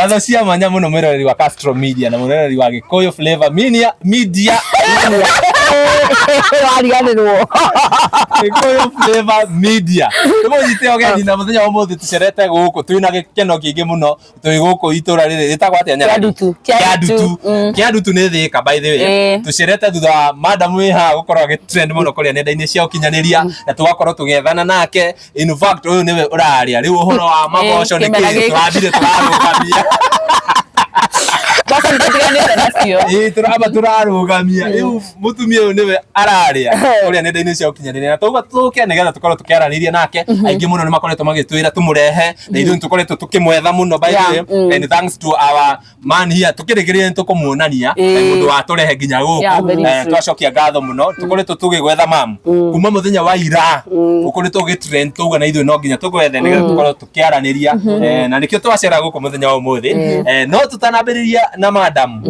Ngatho cia mwanya muno mwiroreri wa Castro Media na mwiroreri wa Gikuyu Flavor Media wariganirwo Gikuyu Flavor Media tumujite ogeni na muthenya wa muthi tucerete guku twina gikeno kingi muno twi guku itura riri ritagwa atia nyara Kiandutu ni thika by the way tucerete thutha madam wi ha gukorwo agitrend muno kuria nenda-ini cia ukinyaniria na tugakorwo tugethana nake in fact uyu niwe uraria riu uhoro wa maboco ni kiri twambire turarugamia basa ndatiganite nacio turaba turarugamia riu mutumia uyu niwe araria kuria nenda-ini cia ukinyaniria na tuga tuke nigetha tukorwo tukiaraniria nake aingi muno ni makoretwo magitwira tumurehe na ithu tukoretwo tukimwetha muno by the way and thanks to our man here tukirigiria tukumuonania mundu wa turehe nginya guku twacokia ngatho muno tukoretwo tugigwetha mam kuma muthenya wa ira ukoretwo gitrend tuga na ithu no nginya tugwethe nigetha tukorwo tukiaraniria na nikio twacera guku muthenya wa umuthi no tutanambiriria na madam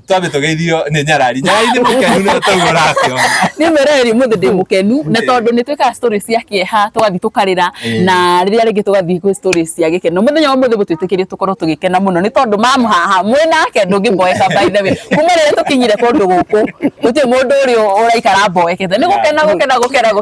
twabe tugeithio ni nyarari mukenu ni tuguracio ni mereri muthe ndi mukenu na tondu ni tweka stories cia kieha tugathi tukarira na riria ringi tugathi ku stories cia gikeno muthenya wa umuthi butwitikirie tukorwo tugikena muno ni tondu mamu haha mwinake ndungimboeka by the way kuma riria tukinyire kundu guku guti mundu uri uraikara mboekete ni gukena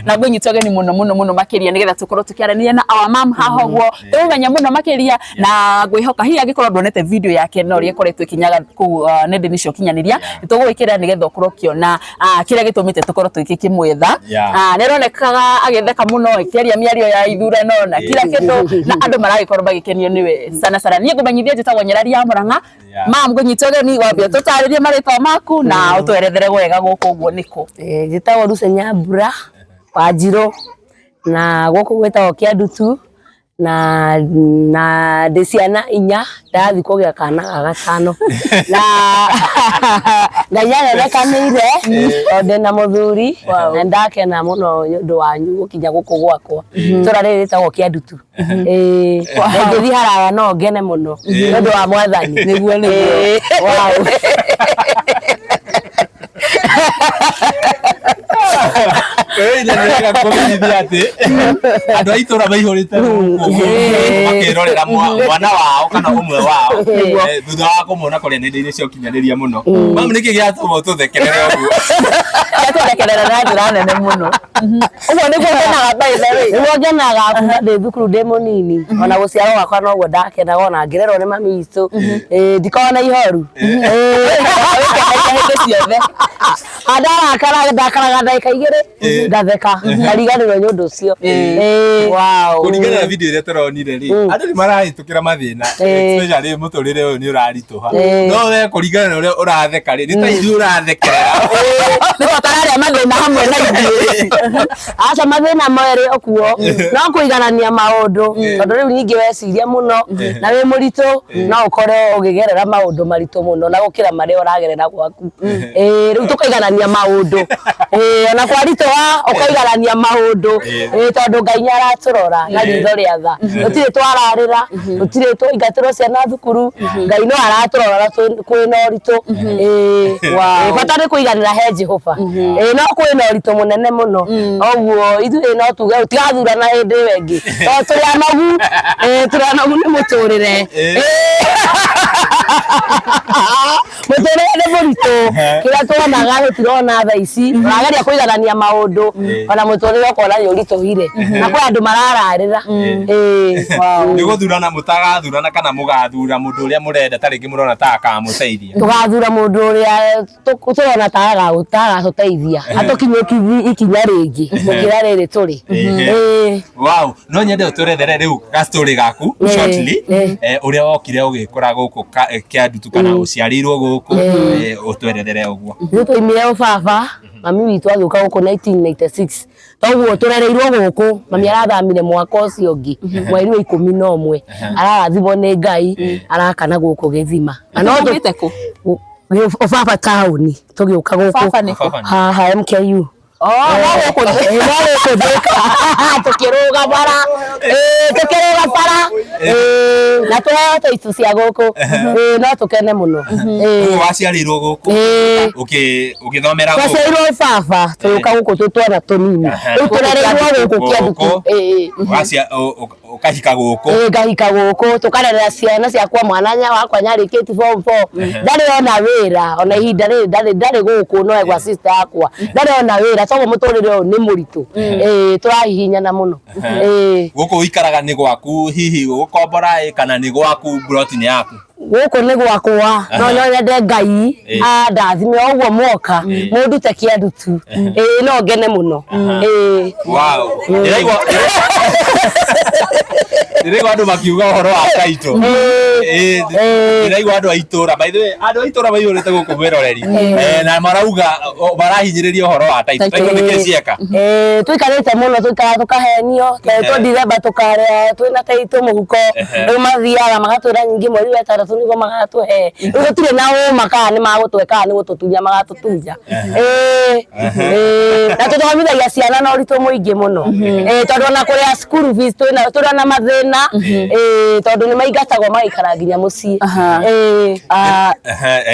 na gwinyitogeni muno makiria nigetha tukorwo tukiarania na our mam haha guo tumenya muno makiria na gwihoka hiya gikorwo ndonete video yake no ria koretwo ikinyaga ku nenda-ini cia ukinyaniria tugwikira nigetha ukorwo kiona kiria gitumite tukorwo tukikimwetha nironekaga agetheka muno ikiaria miario ya ithurano na kila kindu na andu maragikorwo bagikenio niwe sana nie ngumenyithia njitagwo nyarari ya Murang'a mam ngwinyitogeni wambia tutaririe maritwa maku na utwerethere wega guku guo niko njitagwo Ruce Nyambura Wanjiru na guku gwetagwo Kiandutu na ndiciana 4 ndathi kugia kana gagatano na nyarerekanire tondu na muthuri na ndakena muno ndu wanyu gukinya guku gwakwa tura riri ritagwo Kiandutu ngithi haraya no ngene muno ndu wa mwathani niguo wow nega kumenyithia ati andu aitura maihurite makirorera mwana wao kana umwe wao thutha wa kumona kuria nenda-ini cia ukinyaniria muno mam niki giatuma tuthekerere uguo tuthekerera na njira nene muno uguo niguo ngenaga by the way niguo ngenaga kuma ndi thukuru ndi munini ona guciarwo gwakwa noguo ndakenaga ona ngirerwo ni mami itu ndikona ihoru ciothe ndakaraga ndaika 2 ndatheka ngariganirwo ni undu ucio wow kuringana na video iria turonire ri andu ni marahitukira mathina especially muturire uyu ni urarituha no we kuringana na uria uratheka ri ni ta ithu urathekerera ni tararia mathina hamwe na ithu aca mathina mweri okuo no kuiganania maundu tondu riu nyingi weciria muno na wi muritu no ukore ugigerera maundu maritu muno na gukira maria uragerera gwaku riu tukaiganania maundu ona kwaritoa ukaiganania maundu tondu Ngai nyaraturora na ritho ria tha tutire twararira tutire twaingatirwo ciana thukuru Ngai no araturora kwina uritu bata ni kuiganira he Jehova no kwina uritu munene muno oguo ithu no tuge utigathurana hindi wengi to turi anogu ni muturire muturire ni muritu kira tuonaga tutirona tha ici turageria kuiganania maundu ona muturire ukona yurituhire na kwa andu marararira ni guthurana mutagathurana kana mugathura mundu uria murenda taringi murona ta akamuteithia tugathura mundu uria turona ta agatuteithia atukinyukithi ikinya ringi kira riri turi wow no nyende uturethere riu ga story gaku shortly uria wokire ugikora guku Kiandutu kana uciarirwo guku utwerethere uguo tuimire baba mami witu agiuka guku 1996 toguo turereirwo guku mami arathamire mwaka ucio ngi mweri wa 11 ararathimwo ni Ngai arakana guku Githima no tugite ku baba tauni tugiuka guku haha MKU tukiruga bara na tuheote itu cia guku no tukene muno waciarirwo guku ukithomera guku waciarirwo baba turuka guku tutwana tunini turereirwo guku Kiandutu ukahika guku ngahika guku tukarerera ciana ciakwa mwananya wakwa nyarikiti form 4 ndari ona wira ona ihinda ri ndari guku no egwa sister yakwa ndari ona wira togo muturire ni muritu turahihinyana muno guku uikaraga ni gwaku hihi gukombora kana ni gwaku brotini yaku guku ni gwakwa no nyende Ngai ndathime ogwo mwoka mundu te kiandu tu no ngene muno wow Ndirego andu makiuga horo wa kaito ndirego andu aitora by the way andu aitora maiyurite guku miroreri na marauga barahinyiriria horo wa taito tukicieka tuikarite muno tukahenio twithiremba tukarea twina taito muhuko riu mathiaga magatwira nyingi mweri wa 3 nigo magatuhe riu turi na umaka ni magutweka ni gututunya magatutunya na tuthomithagia ciana na uritu muingi muno tondu na kuria school fees twina na mathina tondu ni maigatagwo magaikara nginya mucii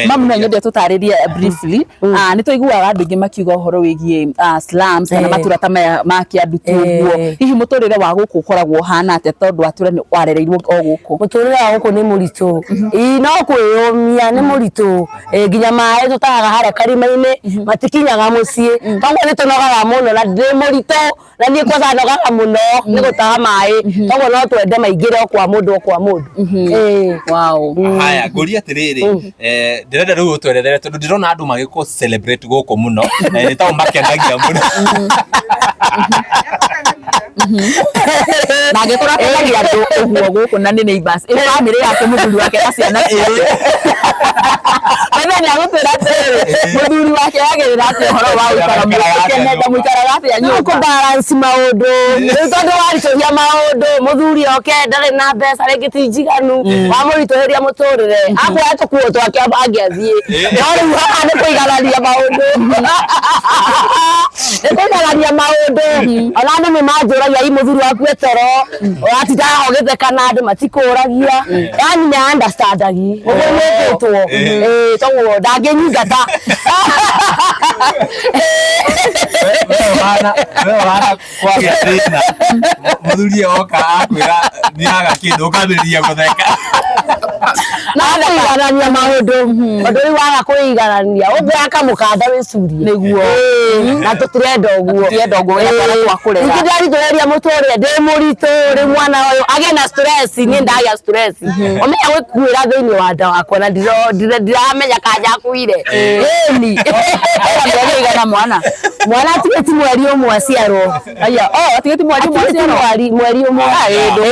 mamu na nyende tutaririe briefly ni tuiguaga andu ingi makiuga uhoro wigie slums kana matura ta ma kiandu tuguo hihi muturire wa guku ukoragwo hana ate tondu atura ni warereirwo o guku muturire wa guku ni muritu no kwiyumia ni muritu nginya mai tutaga hara karima-ini matikinyaga mucii tongu ni tunogaga muno na ndi muritu na ni kwaza nogaga muno ni gutaha mai tongu no twende maingire kwa mundu wow haya nguria atiriri ndirenda riu utwerethere tondu ndirona andu magiko celebrate guku muno ni tawo makenagia muno na ngikora tegagia andu uguo guku na ni neighbors family yake muthuri wake na ciana ana ni agutwira muthuri wake yagirira ati horo wa ukara mukenenda muikaraga ati anyu ku balance maundu tondu waritoria maundu muthuri oke ndari na mbeca ringi tinjiganu wa muritoheria muturire akwa tukuo twake angiathie no riu haha ni kuigarania maundu kuigarania maundu ona andu ni manjuragia i muthuri waku etoro atinda ogethekana andu matikuragia yani ni understandagi uguo tongu ndanginyingata wana kwaria thina muthuri oka akwira ni aga kindu ukambiriria gutheka na kuigarania maundu undu ri waga kuigarania ubeaka mukanda wicurie niguo na tutirenda uguo twakurera ndiraritoheria muturire ndi muritu ri mwana uyu age na stress ni ndagia stress omenya gwikuira thiini wa nda wakwa na ndiramenya kanja kuire ni igana mwana atigeti mweri umwe aciarwo aya atigeti mweri umwe ndu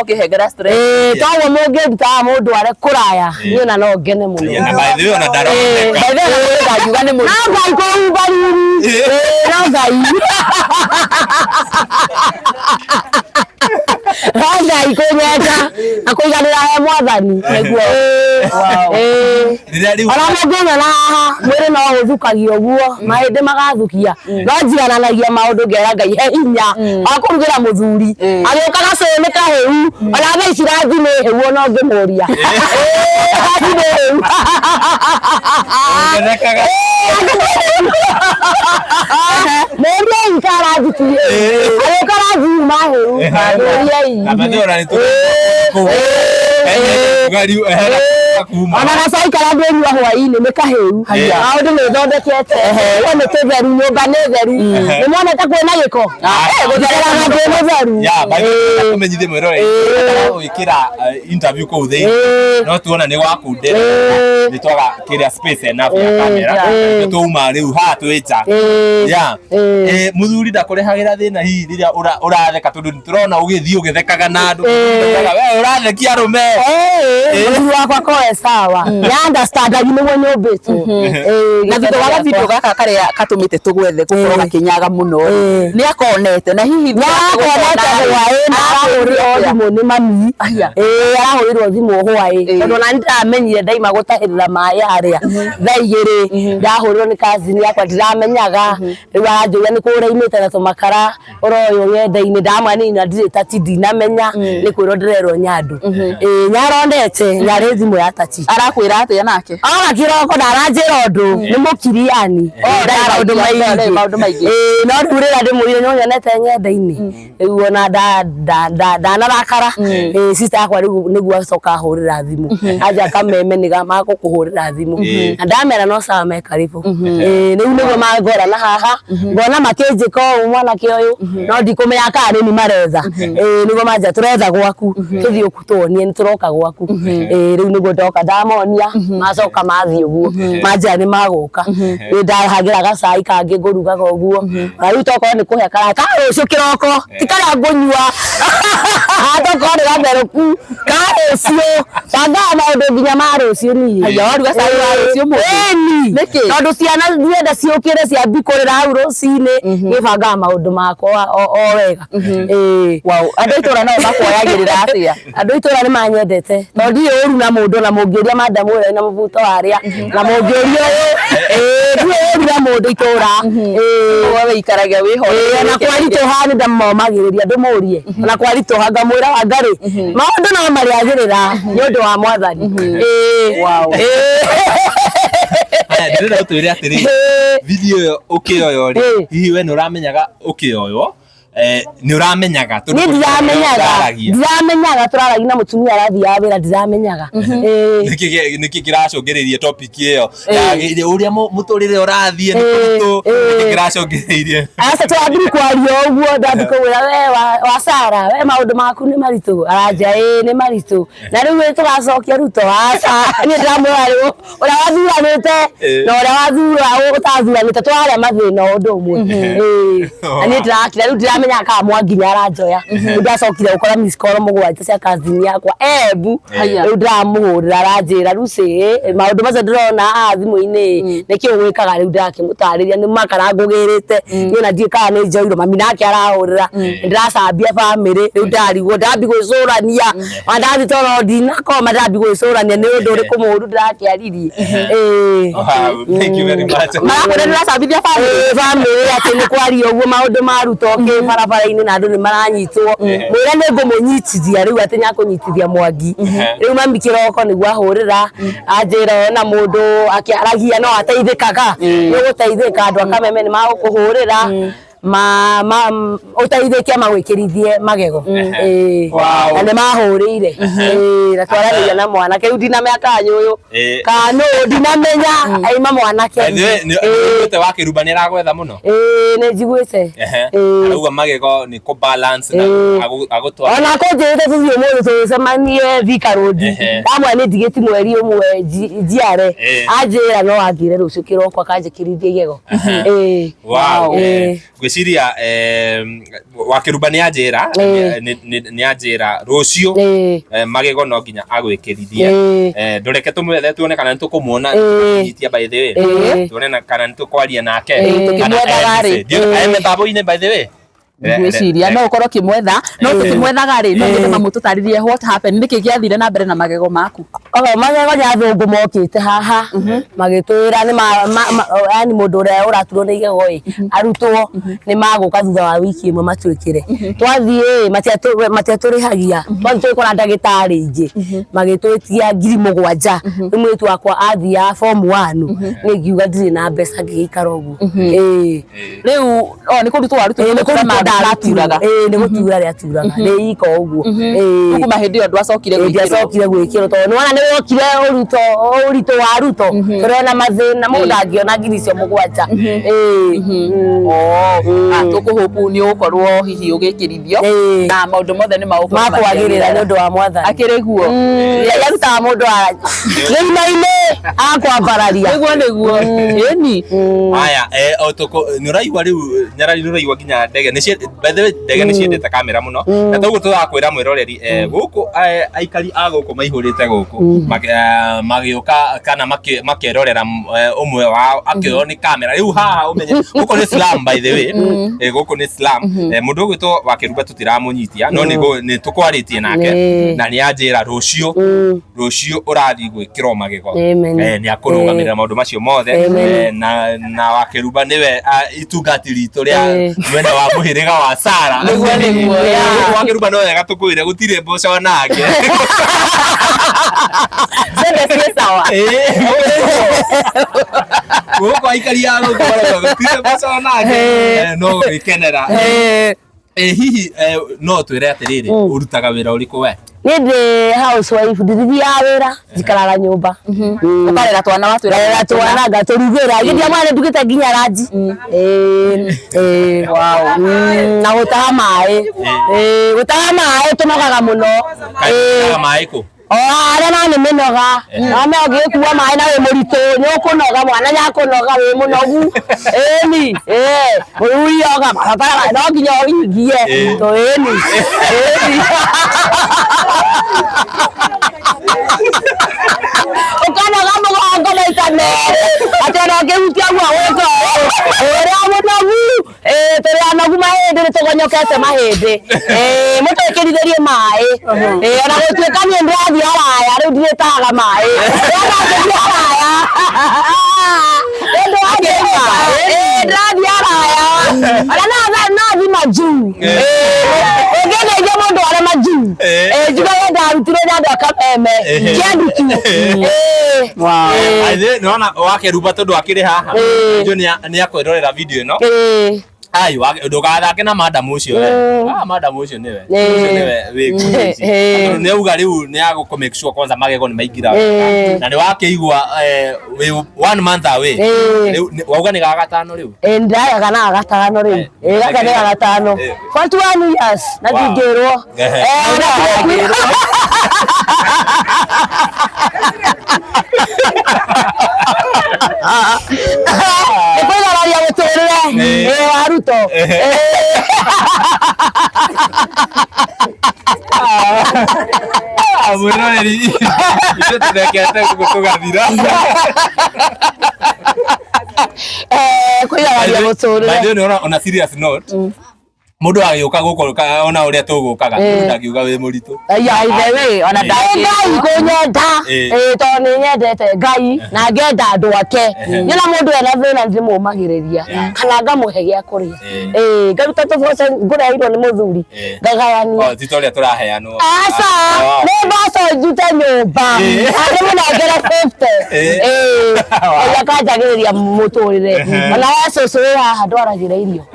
ukihengera stress toguo mungiruta mundu are kuraya niĩ na no ngene muno by the way ona ndaroneka njuga ni mũritũ na Ngai kũhumbariri na Ngai kũnyenda na kũiganĩra he mwathani nĩguo ona mũngĩona na haha mwĩrĩ no ũthukagio guo mahĩndĩ magathukia no njigananagia maũndũ ngera Ngai he hinya wa kũrugĩra mũthuri agĩũka gacũũ nĩ kahĩu ona thaa ici rathi nĩ hĩu ona ũngĩmũria rathi nĩ hĩu mũndũ ikarathikire agĩũka rathi ma hĩu ona gacai kara ndĩnyua hwaĩ-inĩ nĩ kahĩu maũndũ nĩ thondekete nĩ tũtheru nyũmba nĩ theru nĩ monete kwĩna gĩko gũthereraga ndĩ mũtheru kumenyithie mwĩrore gwĩkĩra interview kũu thĩinĩ no tuona nĩ gwakundĩra nĩ twaga kĩrĩa space enough ya kamera nĩ twauma rĩu haha twĩ nja mũthuri ndakũrehagĩra thĩna hihi rĩrĩa ũratheka tondũ nĩ tũrona ũgĩthiĩ ũgĩthekaga na andũ we ũrathekia arũme mũthuri wakwa koe sawa nĩ understandagi nĩguo nyũmbĩtwo na thutha wa gavideo gaka karĩa katũmĩte tũgwethe gũkorwo gakĩnyaga mũno nĩ akonete na hihi nĩakonete hwaĩ na arahũrĩrwo thimũ nĩ mami arahũrĩrwo thimũ hwaĩ tondũ ona nĩndĩramenyire ndaima gũtahĩrĩra maĩ harĩa thaa igĩrĩ ndahũrĩrwo nĩ cousin yakwa ndiramenyaga rĩu aranjũria nĩ kũrĩa imĩte na tũmakara ũroywo ng'enda-inĩ ndamwanĩrĩra ndirĩ tati ndinamenya nĩ kwĩrwo ndĩrerwo Nyandu nyaronete nyarĩ thimũ ya tachi arakwira atia nake kiroko ndaranjira undu ni mukiriani maundu maingi no ndurira ndimurire nyonete ng'enda-ini riu ona ndanarakara sister yakwa niguo acoka ahurira thimu aja kameme niga magukuhurira thimu na ndamera no sawa me karibu riu niguo mangora na haha ngona makinjika mwanake uyu no ndikumenya kana ni maretha niguo manja turetha gwaku tuthii ukutonie ni turoka gwaku riu niguo ndoka ndamonia macoka mathii uguo manja ni maguka ndahagira gacai kangi ngurugaga uguo riu tokorwo ni kuhe kara rucio kiroko tikaria ngunyua tokorwo ni gatheruku ka rucio bangaa maundu nginya ma rucio ni aya waruga cai wa rucio niki tondu ciana ndienda ciukire ciambi kurira hau rucini gibangaa maundu makwa o wega wow andu itura no makoyagirira atia andu itura ni manyendete tondu uru na mundu na mungiuria madamu na mubuto aria na mungiuria uru na mundu itura wewe ikaraga wiho na kwaritoha ni ndamomagiriria ndumurie na kwaritoha ngamwira wangari maundu no mariagirira ni undu wa mwathani wow ndĩrenda ũtwĩre atĩrĩ video ĩyo ũkĩoyo-rĩ hihi we nĩ ũramenyaga ũkĩoywo nĩ ũramenyaga ndiramenyaga turaragia na mutumia arathiaga wĩra ndiramenyaga nĩkĩ kĩracũngĩrĩirie topic ĩyo ũrĩa mũtũrĩre ũrathiĩ nĩ kũritũ nĩkĩ kĩracũngĩrĩirie aca twambire kwaria ũguo ndathiĩ kũmwĩra we wa Sara we maũndũ maku nĩ maritũ aranja nĩ maritũ na rĩu tũgacokia Ruto aca niĩ ndĩramwĩra rĩu ũrĩa wathuranĩte na ũrĩa wathura ũtathuranĩte twarĩa mathĩna ũndũ ũmwe na niĩ ndĩrakira rĩu ndĩramenya ka mwanginya aranjoya ndacokire gukora miss call mugwanja cia kazini yakwa ebu riu ndamuhurira aranjira ruci maundu macio ndirona thimu-ini niki ugwikaga riu ndakimutariria ni makara ngugirite ni na ndie kana ni njoiro mami nake arahurira ndiracambia family riu ndarigwo ndambi gwicurania wandathi toro ndinakoma ndambi gwicurania ni undu uriku mundu ndirakiaririe thank you very much marakore ndiracambithia family ati ni kwaria uguo maundu ma Ruto barabara-ini na andu ni maranyitwo mwira ni ngumunyitithia riu ati nyakunyitithia mwangi riu mami kiroko niguo ahurira anjira na mundu akiaragia no ateithikaga ni guteithika andu akameme ni magukuhurira uteithĩke magwĩkĩrithie magego na nĩ mahũrĩire na twaranagia na mwanake rĩu ndinamenya kanyu ũyũ kana ndinamenya aima mwanake nĩũiguĩte wa kĩrumba nĩ aragwetha mũno nĩ njiguĩte arauga magego nĩ kũ balance na agũtwara ona kũnjĩrĩte tũthiĩ ũmũthĩ tũcemanie Thika Road ndamwe nĩ ndigĩti mweri ũmwe njiare anjĩra no angĩre rũciũ kĩroko akanjĩkĩrithia igego ngwĩciria wa kĩrumba nĩ anjĩra rũciũ magego no nginya agwĩkĩrithie ndũreke tũmwethe tuone kana nĩ tũkũmuona tũnyitia by the way tuone kana nĩ tũkwaria nake mĩtambo-inĩ by the way ngwĩciria no ũkorwo ũkĩmwetha no tũkĩmwethaga-rĩ no nyende mamũtũtarĩrie what happened nĩkĩ gĩathire na mbere na magego maku magego nĩ athũngũ mokĩte haha magĩtwĩra yani mũndũ ũrĩa ũraturwo nĩ igego-ĩ arutwo nĩ magũka thutha wa wiki ĩmwe matwĩkĩre twathiĩ matiatũrĩhagia twathiĩ tũgĩkora ndagĩtarĩ ingĩ magĩtwĩtia 7,000 rĩu mũirĩtu wakwa athiaga form 1 nĩ ngiuga ndirĩ na mbeca ngĩgĩikara ũguo rĩu nĩ kũrutwo warutwo araturaga ni gutura ria turaga ni iko uguo kuma hindi yo ndwacokire gwikiro to ni wana ni wokire urito wa Ruto turena mathina mundu angiona ngiri cio mugwanja tukuhuku ni ukorwo hihi ugikirithio na maundu mothe ni makwagirira ni undu wa mwathani akiri guo yaruta mundu rĩma-inĩ akwambararia niguo eni haya ni uraigua riu nyarari ni uraigua nginya ndege by the way ndege nĩ ciendete kamera mũno na toguo tũrakwĩra mwĩroreri gũkũ aikari a gũkũ maihũrĩte gũkũ magĩũka kana makerorera ũmwe wao akĩoywo nĩ kamera rĩu haha ũmenye gũkũ nĩ slam by the way gũkũ nĩ slam mũndũ ũgwĩtwo wa kĩrumba tũtiramũnyitia no nĩ tũkwarĩtie nake na nĩ anjĩra rũciũ ũrathiĩ gwĩkĩrwo magego nĩ akũrũgamĩrĩra maũndũ macio mothe na wa kĩrumba nĩwe itungatĩri ritũ rĩa mwena wa mũhĩrĩga wa Sara wa kĩrumba no wega tũkwĩre gũtirĩ mboco nake sie sawa Guko aikari ya guko tire pesa nake no ikenera hihi no twire atiriri urutaga wira uriku we Ninde housewife ndithia wira jikarara nyumba ukarera twana watwira twana gaturugera githia mwana ndugite nginya ranji wow na gutaha mai tunogaga muno mai ku ara nani minoga na me ogikuwa mai na we murito ni ukunoga mwana nyakunoga we munogu uyoga bara no nginya uingie to ukanoga mugongo na itane atero ngihutia gwa weko ora munogu tere anagu mahindi nitugonyokete mahindi mutekiritherie mai ona gutuika ni ndathi araya riu ndiritaga mai ndathi araya ona nathi majuu ngegeithia mundu aria majuu njugaga ndarutire nyandu akameme kiandutu nona wakeruba tondu akiri haha njo ni akwirorera video ino ai ndugathake na madam ucio madam ucio niwe wikuici ni uga riu ni agu make sure kwanza magego ni maingira na ni wakeigwa 1 month away riu wauga ni gagatano riu ndaga na gagatano riu gaka ni gagatano 41 years na ndingirwo Kwigararia guturire wa Ruto Mwiroreri ithe turekete gutugathira kwigararia guturire by the way on a serious note mundu agiuka guko ona uria tugukaga ndagiuga wi muritu ya ithewe ona ndai kunyenda to ni nyendete ngai na ngenda andu ake nyina mundu ena thina ndimumagiriria kana ngamuhe gia kuria ngaruta tuboce ngurehirwo ni muthuri ngagayania titoria turaheanwo asa ni boco njute nyumba ari munengere 50 ya kanjagiriria muturire ona yesu haha ndwaragira irio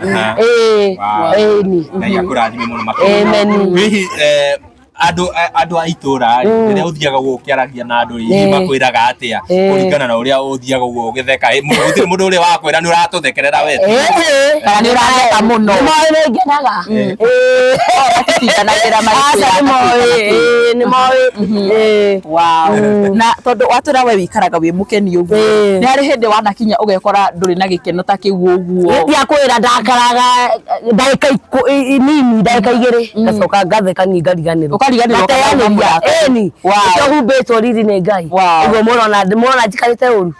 Ngai akurathime muno makĩria hihi andu a itura riria uthiaga gukiaragia na andu makwiraga atia kuringana na uria uthiaga ugitheka gutiri mundu uria wakwira ni uratuthekerera we kana ni uratheka muno ni ngenaga tutianagira ni moi wow na tondu watwira we wikaraga wi mukeni uguo ni ari hindi wanakinya ugekora nduri na gikeno ta kiu uguo ndia kwira ndakaraga ndaika nini ndaika igiri ngacoka ngatheka ni ngariganirwo eni humbitwo riri ni ngai uguo murona njikarite uru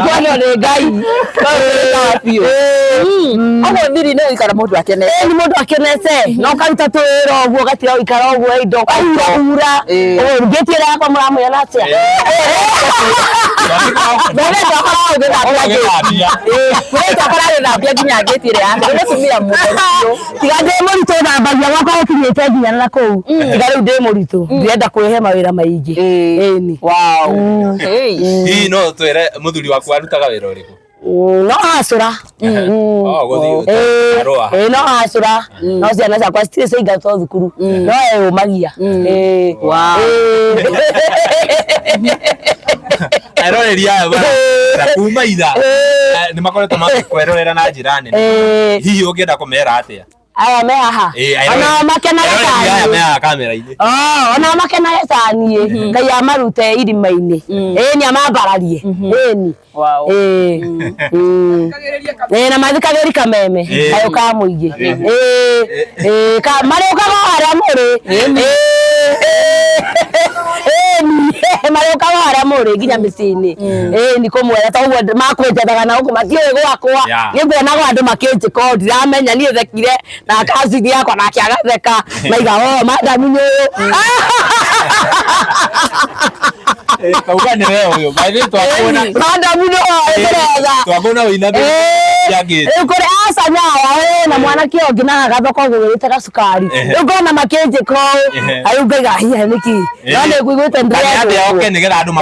kwano ni ngai Ogo thiri no ikara mundu akenete ni mundu akenete no karuta twira oguo gatira ikara oguo indo kaura ngetiera yakwa muramuyana atia nginya ngetiere yake tumia mundu tiga ndi muritu thambagia gwakwa gukinyite nginya na kuu tiga riu ndi muritu ndirenda kwihe mawira maingi eni wow hii no twire muthuri waku arutaga wira uriku no acura no acura no ciana ciakwa citire ciaingatwo thukuru no umagia aroreria aya kuma itha ni makoretwo makwerorera na njira nene hihi ungienda kumera atia aya me haha ona makenaga aya me haha kamera-ini ona makenaga canie ngai amarute irima-ini ni amambararie ni na mathikagĩri kameme kayo ka mũingĩ marĩũkaga harĩa mũrĩ marĩũkaga harĩa mũrĩ nginya mĩciĩ-inĩ ni kũmwera toguo makwĩnjethaga na gũkũ matiũĩ gwakwa nĩnguonaga andũ makĩnjĩka ndiramenya niĩ thekire na cousin yakwa nake agatheka maiga madamu ũyũ Kauga ni wewe huyo. By the way twakuona. Banda muno eberega. Twakuona wina yake. Ukore asa nyawa na mwana kio ngina gathoko gwirite gacukari. Ngona makenje ko. Ayugaga hiya niki. None gwigwite ndire. Ande oke nigetha andu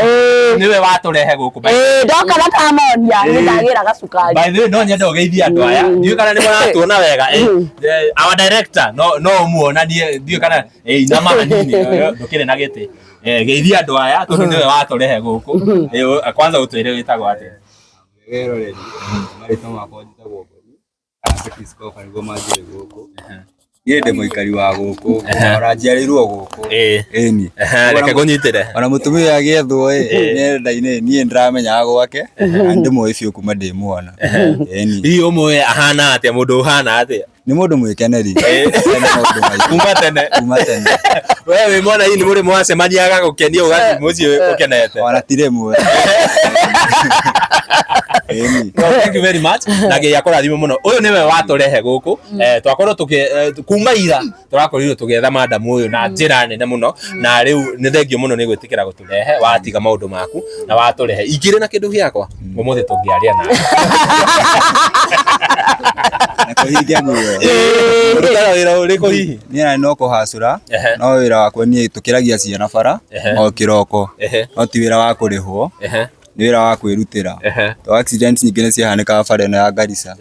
niwe waturehe guku. Ndoka na kamonia ni ndagira gacukari. By the way no nyende ugeithia andu aya. Ndiu kana ni muratuona wega. Our director no muona ndiu kana inama hanini ndukire na giti. Geithia andu aya tondu niwe waturehe guku. Kwanza utwire witagwo ate. Gero redi. Mari toma kwa jitagwo. Akisko karigo majire guku. Yende muikari wa guku. Oranjiarirwo guku. Eni. Reke gunyitire. Ona mutumia agethwo nenda-ini nie ndramenya gwake. Andi moe biu kuma ndi muona. Eni. Ii umwe ahana atia mundu uhana atia. Ni mundu mwikeneri. Kuma tene. Wewe mwana hii ni muri mwacemaniaga gukenia ugathi muci ukenete. Ona tire mwe. Thank you very much. Nage yakora thimo muno. Uyu niwe waturehe guku. Twakorwo kuma ira turakorirwo tugetha madam uyu na njira nene muno na riu ni thengio muno ni gwitikira guturehe watiga maundu maku na waturehe. Igire na kindu giakwa. Umuthi tungiaria na. Nakuhigia muyo. Urutara wira uriko hihi. Ni no kuhacura. No wira wakwa ni tukiragia ciana bara o kiroko. No ti wira wa kurihwo. Ni wira wa kwirutira. To accident nyingĩ nĩ ciahanĩkaga bara ĩno ya Garissa.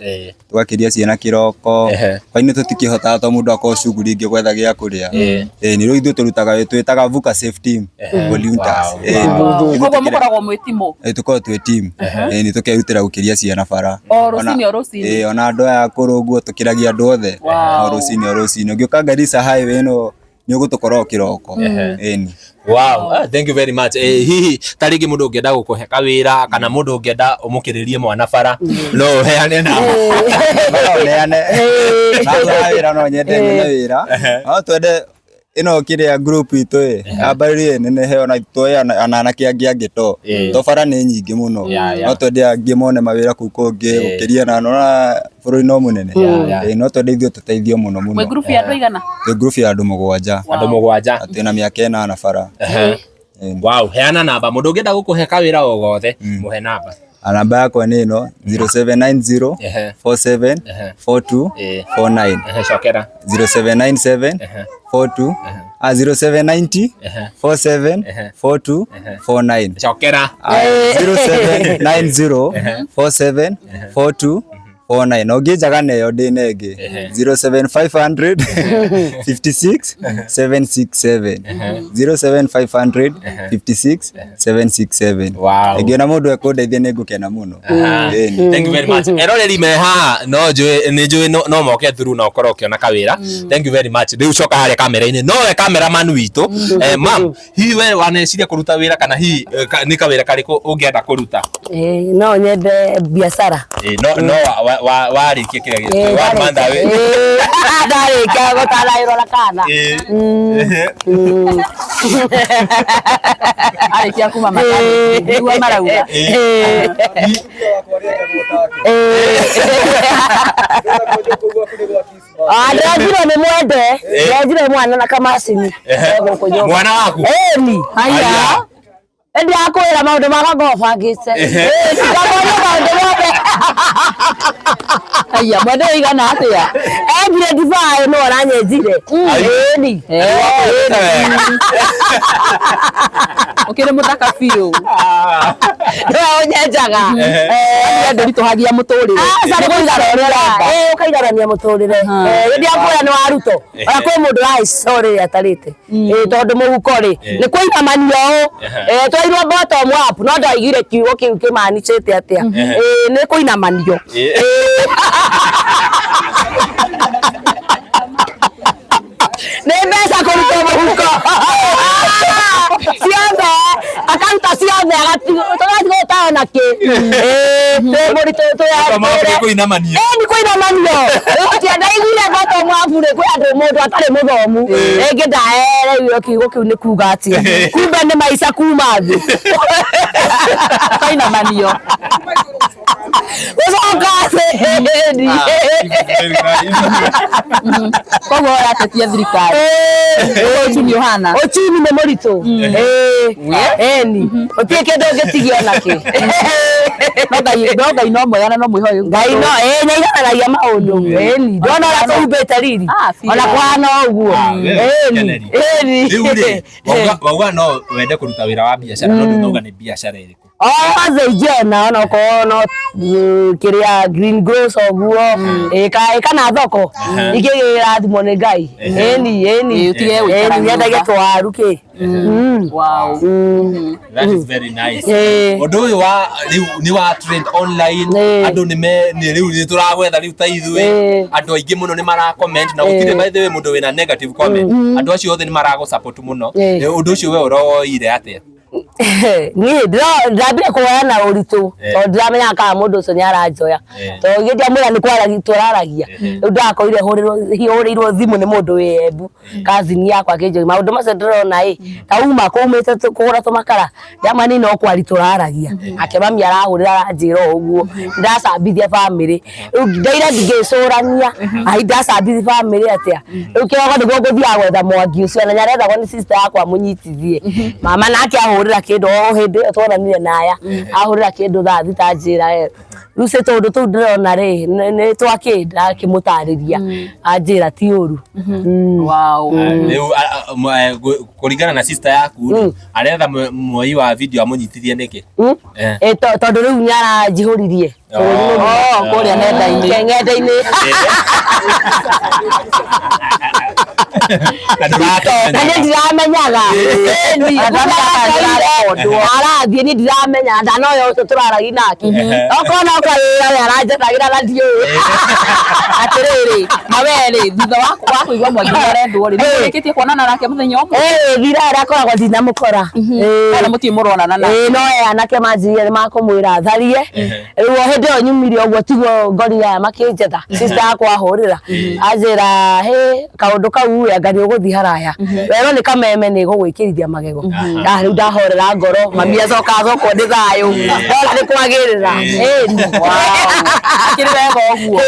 Twakiria ciana kiroko. Kwaini tutikihota to mundu akoo shughuli ingĩ gwetha gĩa kuria. Ni rĩu ithuĩ tũrutaga twĩtaga VUCA safe team volunteers. Koguo mukoragwo mwĩ timu. Tukoragwo twĩ team. Ni tukirutira gukiria ciana bara. O rũcinĩ. Ona andũ aya akũrũ ũguo tukiragia andũ othe. O rũcinĩ. Ũngĩũka Garissa highway no ni ugutukorwo kiroko. Wow, thank you very much. Hihi taringi mundu ungienda gukuhe kawira kana mundu ungienda umukiririe mwana bara no heane na heane na wira no nyende ne wira no twende ino kiria group itu abari nene he ona toya anana kiangi to bara ni nyingi muno no twende angi mone mawira kukongi ukiria na no bururi no munene no twende ithio tuteithio muno mwe group ya andu igana group ya andu mugwanja atena miaka 8 na bara. Wow, heana namba mundu ungienda gukuhe kawira o gothe muhe namba. Namba yakwa ni ino 0790 47 42 49. Shokera 0797 42 0790 47 42 49. Shokera 0790 47 42 49. Ogijaga neyo ndi nenge 07500 56 767 07500 56 767. Wow. Egiona mundu ekundeithia ni ngukena muno. Thank you very much. Eroreri me haha no njui no moke through na ukorwo ukiona kawira. Thank you very much. Riu coka haria kamera-ini no we cameraman witu. Mam, hihi we waneciria kuruta wira kana hihi ni kawira kariku ungienda kuruta? No nyende biashara. No warikia kile kitu wa manda we ndarĩkia gũtara irora kana arĩkia kuma makani nĩguo marauga ndĩrajire nĩ mwende ndĩrajire mwana na kamacini mwana waku ni haya endi akwĩra maũndũ ma gogoba ngĩce aya mwende igana atia ngire divai no aranyejire ni ukire muthaka biũ no nyenjaga andũ ritũhagia mũtũrĩre ũkaigarania mũtũrĩre hĩndĩ akwĩra nĩ wa Ruto ona kwĩ mũndũ raicorĩ atarĩte tondũ mũhuko-rĩ nĩ kũinamanio twairwo bottom up no ndaigire kiugo kĩu kĩmanicĩte atĩa nĩ kũinamanio nĩ mbeca kũruta mũhuko ciothe akaruta ciothe tũgatiga ũtaona kĩ twĩ mũritũ nĩ kũinamanio ndaigire bottom up rĩ kwĩ andũ mũndũ atarĩ mũthomu rĩngĩ ndaereire kiugo kĩu nĩ kuga atĩa kumbe nĩ maica kuma thĩ Kaina manio. Kogo aratetia thirikari. Uchumi Yohana. Uchumi ni murito. Eni. Otieke ndongetigia naki. Ngai no mwega na no mwihoyo. Ngai no nyaiganagia maundu. Eni. Ndona ra tumbete riri. Ona kwana uguo. Eni. Eni. Wauga no wende kuruta wira wa biashara no ndauga ni biashara iriku. Jena ona kono kiria green grows oguo kana thoko ikigira thimo ni Ngai eni utige wikara ndage twaru ki wow that is very nice odo uyu ni wa trend online andu ni riu ni turagwetha riu ta ithui andu aingi muno ni mara comment na gutire by the way mundu wina negative comment andu acio othe ni mara go support muno undu ucio we uroire atia ni ndabire kuona uritu to ndamenya ka mundu ucio ni aranjoya to gitia mura ni kwaragia turaragia riu ndakoire huririrwo thimu ni mundu wembu kazini yakwa kinjo maundu macio ndirona tauma kumite kugura tumakara ndamani no kwari turaragia ake mami arahurira aranjira uguo ndacambithia family riu ndaira ndigicurania ai ndacambithia family atia riu kiogo niguo guthia gwetha mwangi ucio na nyaretha ni sister yakwa munyitithie mama nake ahurira kindu hindi twaranire naya ahurira kindu thaa thita njira ruce tondu tu ndirona ri ni twakinda kimutariria anjira ti uru wow kuringana na sister yaku aretha moi wa video amunyitithie niki tondu riu nyara njihuririe kuria nenda-ini Kani ndiramenyaga arathie ni ndiramenya ndanoyo turaragi nake okona okarira aranjetagira na ndio atiriri maweri thutha wa kuigwa mwangi arendwo ri nikitie kuonana nake muthenya umwe thira arakoragwo ndina mukora kana muti muronana na no anake manjire makumwira tharie riu hindi o nyumire ogwo tigo ngoria makinjetha sister yakwa ahurira ajira kaundu kau ngari uguthi haraya wero ni kameme ni gugwikirithia magego riu ndahorera ngoro mami acoka ndi thayo ora ni kwagirira akiri wega ogwo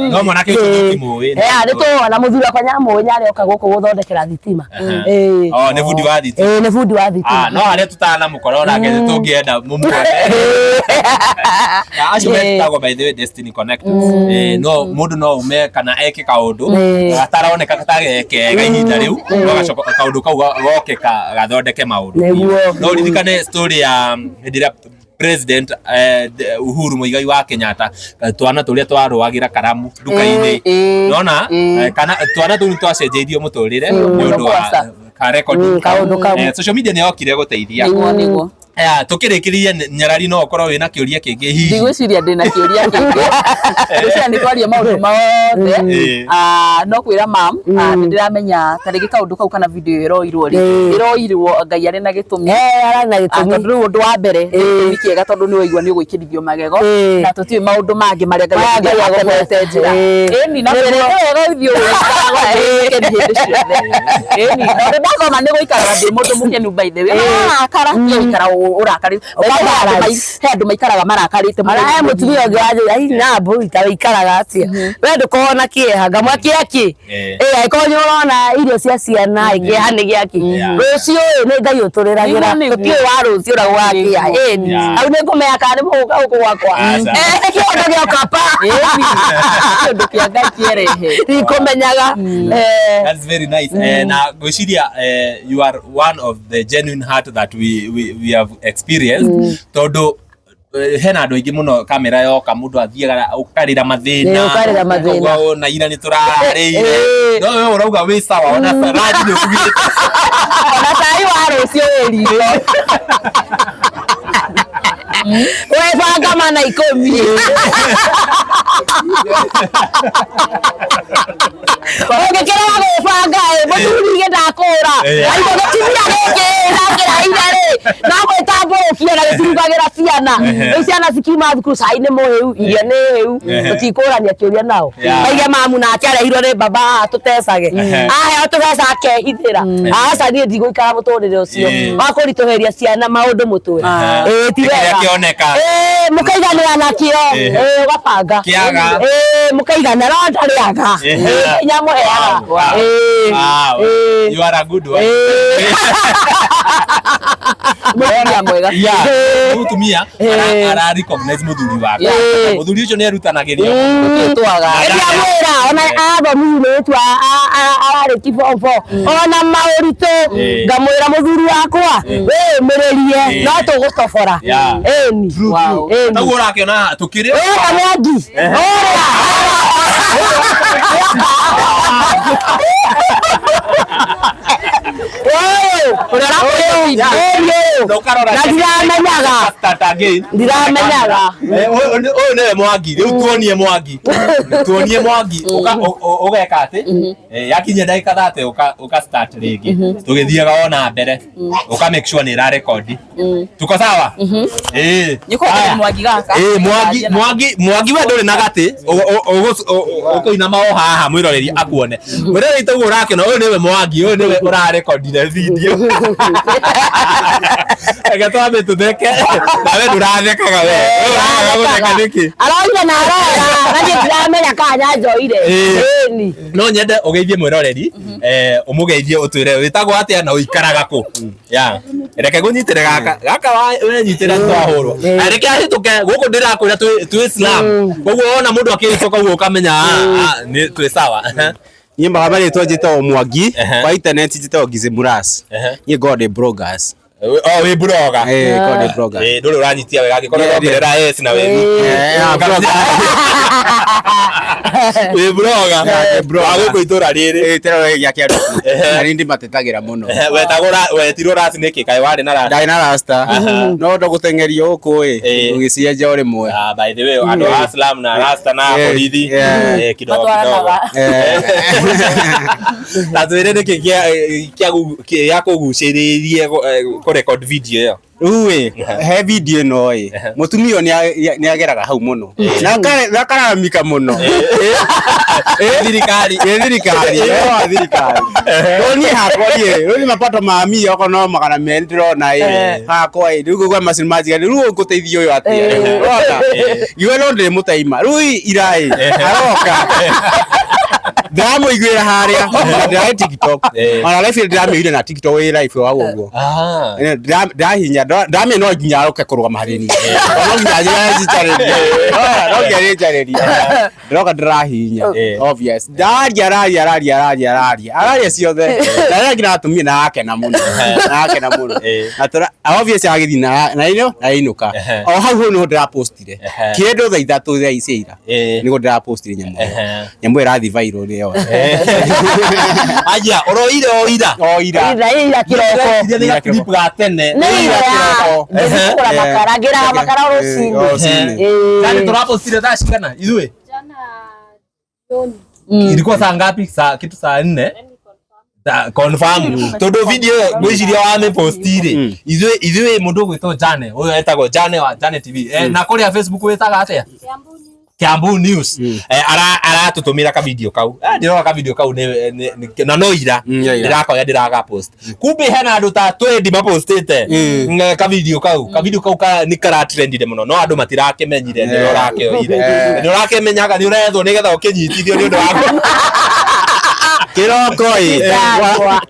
no mwana ke kimui ni tuona muthura kwa nyamu nyari oka guku guthondekera thitima ni fundi wa thitima ni fundi wa thitima no are tutana mukorora ke tungienda mumwe acio metagwo by the way destiny connected no mundu no ume kana eke kaundu ataroneka katageke ihinda riu nogacoka kaundu kau goke gathondeke maundu no ririkane story ya ndira President Uhuru Muigai wa Kenyatta twana turia twaruagira karamu duka-ini nona kana twana tu twacenjeirio muturire ni undu wa ka record social media ni yokire guteithia niguo tukirikirie nyarari no ukorwo wina kiuria kingi hihi ndigwiciria ndina kiuria kingi ucia ni twaria maundu mothe no kwira mam ndiramenya tarigi kaundu kau kana video iroirwo Ngai ari na gitumi ara na gitumi tondu undu wa mbere ni kiega tondu ni waigwa ni gwikirithio magego na tutiwe maundu mangi maria Ngai agomete njira ni na mbere ithio wikaraga hindi ciothe ni tondu ndagoma ni guikaraga ndi mundu mukenu by the way akara ikara urakari he andu maikaraga marakarite mara mutumia ungi waje ai na mbu itaikaraga atia we ndukona kieha ngamwa kiaki aikonyo urona irio cia ciana ikiha ni giaki rucio ni Ngai uturiragira tutie wa rucio ura gwakia au ni ngumea kana muga uko gwakwa kiondo gia kapa kiondo kia Ngai kierehe ikumenyaga that's very nice na gwiciria you are one of the genuine heart that we have experienced tondu hena andu aingi muno kamera yoka mundu athiaga ukarira mathina na ira ni turarire no we urauga wi sawa ona saradi ni ugite ona sai wa rucio wiri we banga mana ikomi ongekera wagubanga muthuri ndakura aigo gitibia giki nagira irare na gwitamburukia na gitirugagira ciana ciana ciana cikiuma thukuru cai nĩ mũhĩu irio nĩ hĩu tũtikũrania kĩũria nao aigia mamu nake arehirwo nĩ baba tũtecage aheo tũbeca akehithĩra aca niĩ ndigũikara mũtũrĩre ũcio wa kũritũhĩria ciana maũndũ mũtwe ti wega mũkaiganĩra nakĩo ũgabanga mũkaigana no ndarĩaga nyamũheaga you are a good one. Mutumia ara recognize muthuri wake muthuri ucio ni arutanagĩria twaga mwĩra ona athomitwo ararĩki bombo ona maũritũ ngamwĩra mũthuri wakwa wĩmĩrĩrie no tũgũtobora ĩni taguo ũrakĩona tũkĩrĩ Mwangi ndiramenyaga ũyũ nĩwe Mwangi rĩu tuonie Mwangi ũgeka atĩ yakinya ndagĩka 30 ũka start rĩngĩ tũgĩthiaga wona mbere ũka make sure nĩ ĩrarekondi tuko sawa Mwangi we ndũrĩ na gatĩ ũkũinama o haha mwĩroreri akuone mwĩroreri taguo ũrakĩona ũyũ nĩwe Mwangi ũyũ nĩwe ũrarekondire video ega twambe tũtheke nawe ndũrathekaga we ũratheka nĩkĩ aroire na arora na ndiramenya kana njoire no nyende ũgeithie mwĩroreri ũmũgeithie ũtwĩre wĩtagwo atĩa na ũikaraga kũ reke gũnyitĩre gaka wenyitĩra twahũrwo reke ahĩtũke gũkũ ndĩrakwĩra twĩ Islam koguo ona mũndũ akĩhĩtũka ũguo ũkamenya twĩ sawa niĩ magamba rĩtwa njĩtagwo Mwangi kwa internet njĩtagwo Gizimuras niĩ God bloggers wĩ bloga God bloggers ndũrĩ ũranyitia wega angĩkorwo ongerera s na wĩ wĩ bloga wa gũkũ itũra rĩrĩ tero gĩa kĩandũ arĩ ndimatetagĩra mũno wetirwo rasi nĩkĩ kaĩ warĩ na rasi ndarĩ na rasta no ndo gũtengerio gũkũ ũgĩcienja o rĩmwe by the way andũ a Islam na rasta na borithi kidogo tatwĩre nĩkĩ gĩa kũgucĩrĩirie kũrecord video ĩyo Uwe, he video no Mutumia ni ageraga hau muno. Na karamika muno. Thirikari. Ni hakwa ni mapato mami oko no magana mendro na hakwa riu gwa macini magiga riu nguteithio yo atia. Iwe no ndi mutaima. Riu irai aroka. Ndamuiguira haria ndira TikTok ona live ndirameire na TikTok wi live wa uguo ndahinya ndame no nginya aroke kurugama harĩni no nginya njiarĩria ndoka ndirahinya obvious araria ciothe ndaria nginya atumia na akena mũno atara obvious agĩthi na inuka o hau no ndirapostire kĩndũ thaa 3 thaa icira nĩguo ndirapostire nyamũ ĩrathi viral rĩo aja oroire ira clip ga tene makara rũcinĩ yani turapostire thaa cigana ithuĩ ilikuwa saa ngapi kitu saa 4 confirm todo video gwiciria wa me postire ithuĩ mũndũ gwĩtwo Jane ũyũ etagwo Jane wa Jane TV na kũrĩa Facebook wĩtaga atĩa Kiambu News aratutumira ka video kau ndĩrona ka video kau na no ira ndĩrakoya ndĩraga post kumbe hena andũ ta 20 mapostete ka video kau nĩ karatrendire mũno no andũ matirakĩmenyire nĩũrakĩmenyaga nĩũrethwo nĩgetha ũkĩnyitithio nĩ ũndũ wako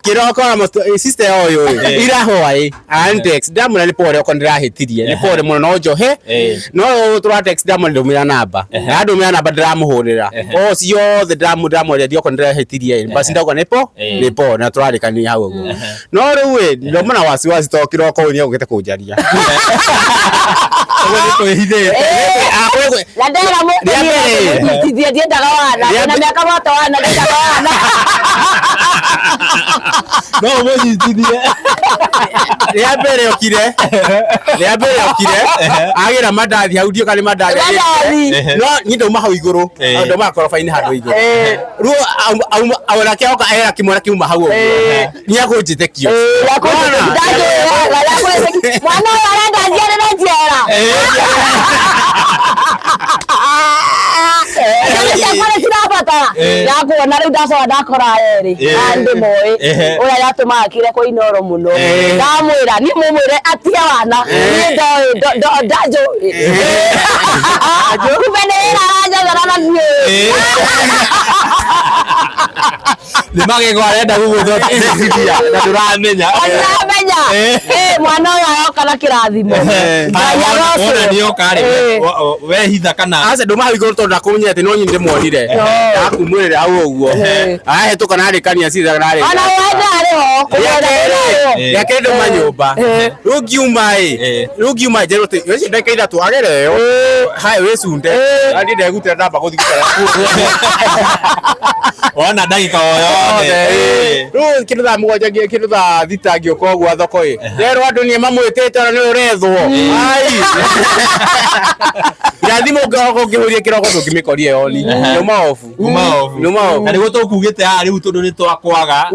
kiroko sister oyo irahoa antex ndamuna nipore ko ndirahitirie nipore muno no njohe no turatex ndamuna ndumira namba ndumira namba ndiramuhurira o ciothe ndamura ndio ko ndirahitirie basi ndagwa nipo na turarikania hau uguo no riu ndumuna wasiwasi to kiroko ni ugite kunjaria la ndera mo tidia ndiendaga wana na miaka moto wana ndiendaga wana no mũnyitithie rĩa mbere okire agira mandathi hau ndio kali mandathi no nĩ ndauma hau igũrũ ndauma korofa-inĩ handũ igũrũ rĩu aura kĩoka era kĩmwana kiuma hau ũguo nĩ akũnjĩtĩkio mwana arenda njiara na njiara Ciakwa cirabata ya kuona riu ndacoka ndakora eri andi moi uria yatumaga kire kwa inoro muno ndamwira ni mumwire atia wana ni ndajo kubenera aja ni ni magego arenda guguthothia na nduramenya mwana uyu ayoka na kirathimo ona ni okari we hitha kana ase nduma hau iguru tondu ndakumenyete ati no nyinde muonire akumwirire hau uguo ahetuka na rikania citha na rikania ona wenda ariho ya kendo manyumba rugiuma jerote weci ndeka ithatu agereo hai wecunde andi ndegutira ndamba guthikira ona ndagika oyothe ru kindu tha mugwanja ngie kindu tha thita ngioka uguo thoko rero andu ni mamwitete ona ni urethwo ai irathimo ngihuria kiroko tungimikorie yoni numa ofu na nigo tukugite riu tondu ni twakwaga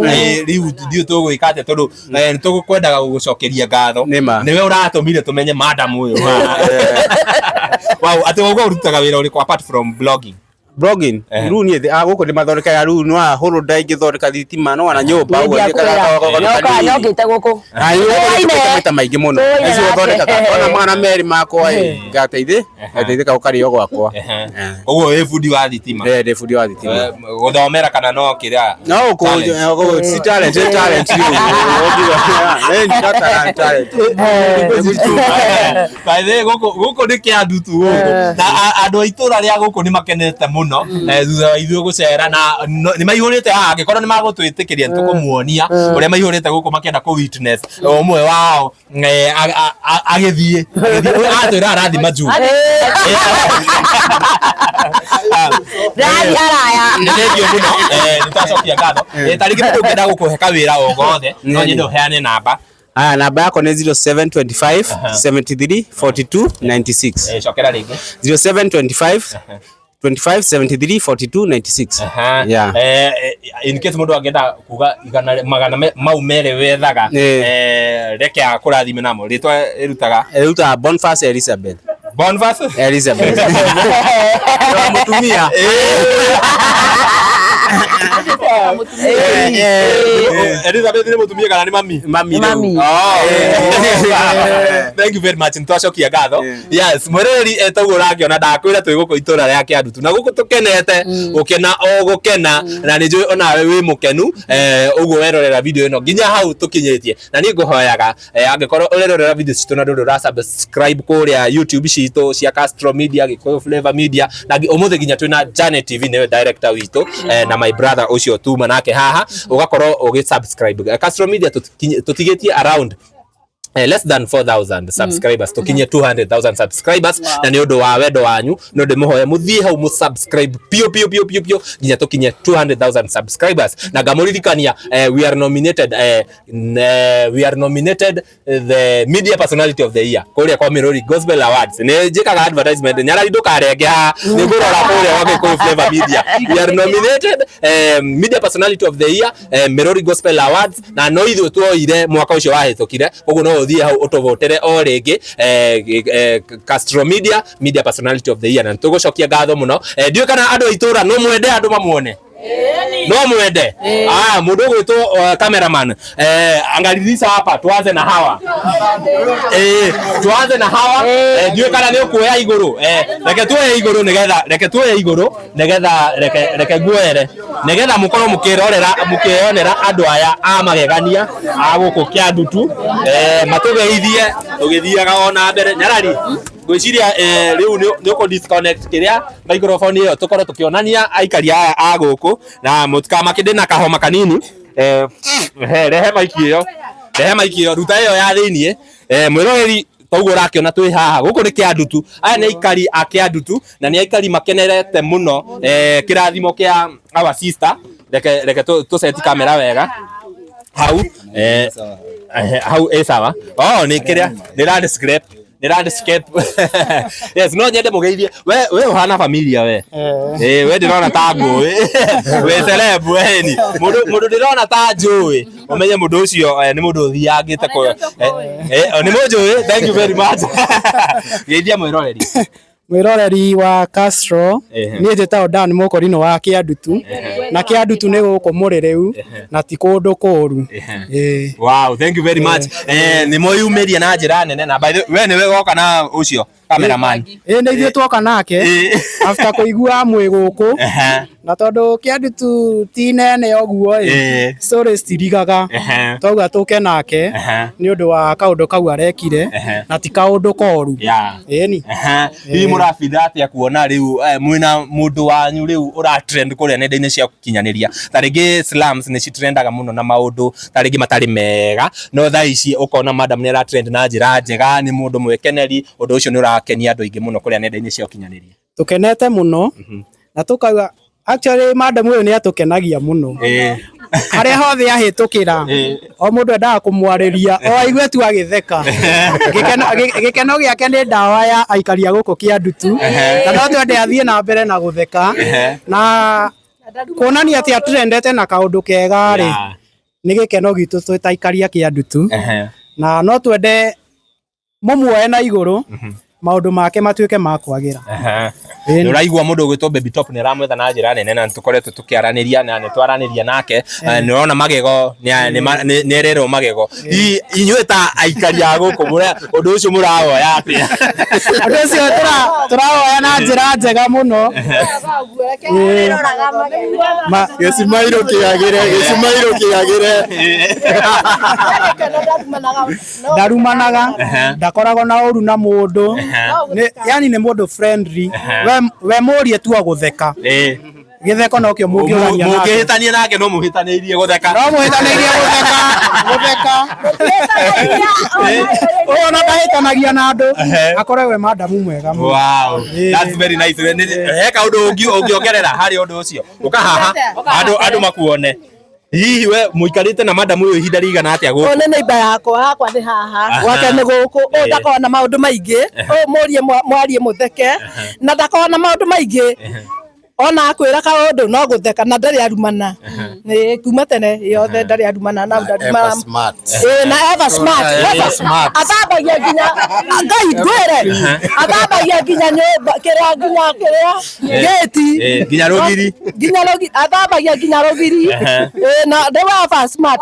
riu ndio tugwikate tondu ni tugukwendaga gugucokeria ngatho niwe uratumire tumenye madam uyu wow ati ugo urutaga wira uriku apart from blogging ru ni guku ndi mathondeka ru no huru ndaingi thondeka thitima no wana nyumba uguo nyokite guku aita maingi muno icio thondeka ona mwana meri makwa ngateithika gukario gwakwa uguo we fundi wa thitima ndi fundi wa thitima guthomera kana no kiria no ku si talent by the guku ni kia ndutu guku na andu aitura ria guku ni makenete muno thutha ithuĩ gũcera na nĩ maihũrĩte haha angĩkorwo nĩ magũtwĩtĩkĩria tũkũmuonia ũrĩa maihũrĩte gũkũ makĩenda kũ witness ũmwe wao agĩthiĩ atwĩra arathima June nĩthengio mũno nĩtwacokia ngatho tarĩngĩ mũndũ ũngĩenda gũkũhe kawĩra o gothe no nyende ũheane namba namba yako ni 0725 73 42 96 cokera rĩngĩ 0725 25 73 42 96 yeah in case mundu angenda kuga igana magana mau mere wethaga reke akurathime namo ritwa iruta Bonfas Elizabeth Mutumia Elizabeth ni mutumia kana ni mami thank you very much ntwacokia ngatho yes mwereri etagwo rangiona ndakwira twi guku itura ria Kiandutu na guku tukenete ukena o gukena na ni njui onawe wi mukenu uguo werorera video ino nginya hau tukinyitie na ni nguhoyaga angikorwo urerorera video citu na ndu ra subscribe kuria YouTube citu cia Castro Media Gikuyu Flavor Media na umuthe nginya twina Janet TV newe director witu na my brother ucio tu manake haha ugakorwo ugisubscribe Castro Media tutigetie around less than 4,000 subscribers tukinye 200,000 subscribers na ni undu wa wendo wanyu no ndimuhoya muthie hau mu subscribe pio nginya tukinye 200,000 subscribers na ngamuririkania we are nominated the media personality of the year kuria kwa Mirori Gospel Awards ni njikaga advertisement nyarari ndukarenge ha ni ngurora kuria wa Gikuyu Flavor Media we are nominated media personality of the year Mirori Gospel Awards na no ithu tuoire mwaka ucio wahitukire uguo no uthie hau utovotere o ringi Castro media personality of the year na tugucokia ngatho muno ndio kana andu aitura no mwende andu mamuone no mwende mundu gwitwo cameraman angalirisha hapa tuanze na hawa ndio kana ni ukuoya iguru reke tuoye iguru nigetha reke nguere nigetha mukorwo mukionera andu aya a magegania a guku Kiandutu matugeithie tugithiaga ona mbere nyarari gwiciria riu ni uko disconnect kiria microphone iyo tukorwo tukionania aikari aya a guku na mutukamakinde na kahoma kanini rehe maiki iyo ruta iyo ya thinie mwiroreri toguo rakiona twi haha guku ni Kiandutu aya ni aikari a Kiandutu na ni aikari makenerete muno kirathimo kia our sister reke tu set camera wega hau sawa ni kiria ndira describe Ni landscape. Yes, no nyende mugeithie. We uhana familia we. We ndirona tango we. We celeb we ni. Mundu ndirona ta njui. Umenye mundu ucio ni mundu thiangite ko. Ni mundu. Thank you very much. Geithia mwiroreri. Mwiroreri wa Castro ni njeta Dan Mokorino wa Kiandutu na Kiandutu ni guku muri riu na ti kundu kuru. Wow, thank you very much. Ni moyumeria na njira nene na by the way ni we goka na ucio cameraman. Ni ithuĩ twoka nake after kuigua mwe guku na tondu Kiandutu ti nene oguo story stirigaga twauga tuke nake ni undu wa kaundu kau arekire na ti kaundu koru. Ni hihi murabitha atia kuona riu mwina mundu wanyu riu uratrend kuria nenda-ini cia gukinyaniria ta ringi slums ni citrendaga muno na maundu ta ringi matari mega no thaa ici ukona madam ni uratrend na njira njega ni mundu mwekeneri undu ucio ni urakenia andu aingi muno kuria nenda-ini cia gukinyaniria. Tukenete muno na tukauga actually madam uyu ni atukenagia muno haria hothe ahitukira o mundu endaga kumwariria o aigue tu agitheka gikeno giake ni ndawa ya aikaria guku Kiandutu na no twende athie na mbere na gutheka na kuonania ati atrendete na kaundu kega ri ni gikeno gitu twitaikaria Kiandutu na no twende mumuoe na iguru maundu make matuike ma kwagira. Ni uraigua mundu gwitwo baby top ni ramwetha na njira nene na tukoretwo tukiaraniria na ni twaraniria nake ni urona magego ni ererwo magego inyuĩ ta aikaria guku muria undu ucio murahoya atia undu ucio turahoya na njira njega muno gicimairo kiagire ndarumanaga ndakoragwo na uru na mundu yani ni mundu friendly we murie tu agutheka githeko no kio mungiurania nake mungihitania nake no muhitanirie gutheka o na bahitanagia na andu akore we madam mwega muno. Wow, that's very nice. Heka undu ungiongerera hari undu ucio ukahaha andu makuone hihi we muikarite na madam uyu ihinda rigana atia guku one neighbor yakwa ni haha gwake ni guku ndakona maundu maingi murie mwarie mutheke na ndakona maundu maingi ona akwira kaundu no gutheka na ndari arumana ni kuma tene yothe ndari arumana na ndari na ever smart athabagia nginya ngai ndwere athabagia nginya nyumba kiria geti nginya rugiri athabagia nginya rugiri na they were smart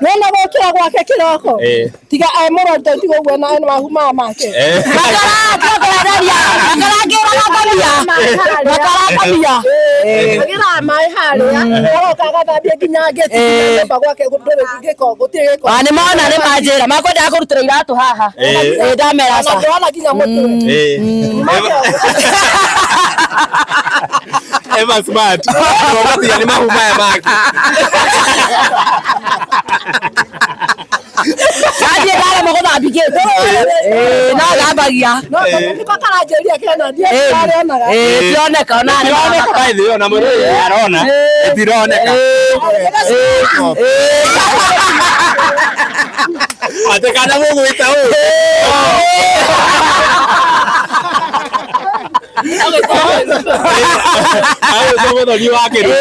Nona gokira gwake kiroko tiga muronto tiga uguo na mahuma make makaragia agira mai haria aroka gathambia nginya ngeti nyumba gwake ndore giko gutire giko ani mona ni manjira makwenda kurutira iratu haha ndamera sa ndona nginya mutu Eva smart wakati ni mahuma ya make Kaje dale mo goda bige na gabagia no niko karajeria kena dia arona tioneka ona ni kaithe ona muri arona etironeka ate kana mugwita u ayo somo ndo niwake ru